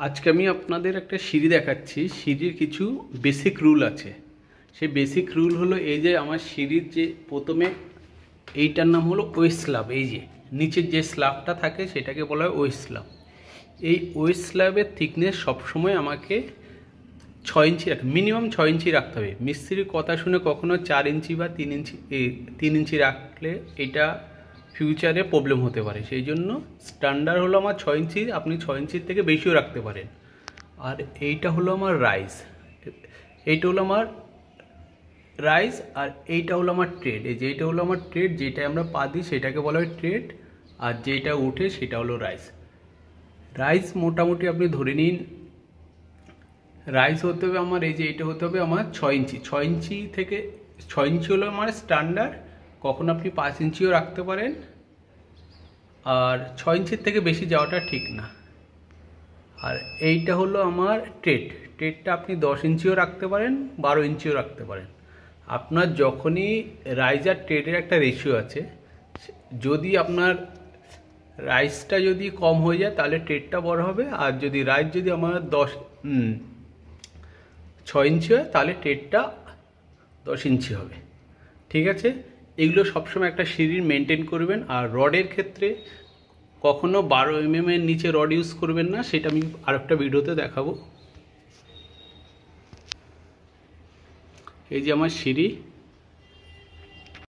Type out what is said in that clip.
আজকে আমি আপনাদের একটা সিঁড়ি দেখাচ্ছি। সিঁড়ির কিছু বেসিক রুল আছে। সেই বেসিক রুল হলো এই যে আমার সিঁড়ির যে প্রথমে এইটার নাম হলো ওয়েস্ট স্ল্যাব। এই যে নিচের যে স্ল্যাবটা থাকে সেটাকে বলা হয় ওয়েস্ট স্ল্যাব। এই ওয়েস্ট স্ল্যাবের থিকনেস সবসময় আমাকে 6 ইঞ্চি মিনিমাম 6 ইঞ্চি রাখতে হবে। মিস্ত্রির কথা শুনে কখনো 4 ইঞ্চি বা 3 ইঞ্চি রাখলে এটা ফিউচারে প্রবলেম হতে পারে। সেই জন্য স্ট্যান্ডার্ড হলো আমার 6 ইঞ্চি, আপনি 6 ইঞ্চির থেকে বেশিও রাখতে পারেন। আর এইটা হলো আমার রাইজ, এইটা হলো আমার রাইজ, আর এইটা হলো আমার ট্রেড। এই যে এইটা হলো আমার ট্রেড, যেটা আমরা পা দিই সেটাকে বলা হয় ট্রেড, আর যেটা উঠে সেটা হলো রাইজ। রাইজ মোটামুটি আপনি ধরে নিন রাইজ হতে হবে আমার, এই যে এইটা হতে হবে আমার 6 ইঞ্চি। 6 ইঞ্চি থেকে 6 ইঞ্চি হলো আমার স্ট্যান্ডার্ড। কখন আপনি 5 ইঞ্চিও রাখতে পারেন, আর 6 ইঞ্চির থেকে বেশি যাওয়াটা ঠিক না। আর এইটা হলো আমার ট্রেডটা আপনি 10 ইঞ্চিও রাখতে পারেন, 12 ইঞ্চিও রাখতে পারেন। আপনার যখনই রাইজ আর ট্রেডের একটা রেশিও আছে, যদি আপনার রাইজটা যদি কম হয়ে যায় তাহলে ট্রেডটা বড় হবে, আর যদি রাইজ যদি আমার 6 ইঞ্চি হয় তাহলে ট্রেডটা 10 ইঞ্চি হবে। ঠিক আছে, এগুলো সবসময় একটা সিঁড়ির মেনটেন করবেন। আর রডের ক্ষেত্রে কখনো 12 mm এর নিচে রড ইউজ করবেন না, সেটা আমি আরেকটা ভিডিওতে দেখাবো। এই যে আমার সিঁড়ি।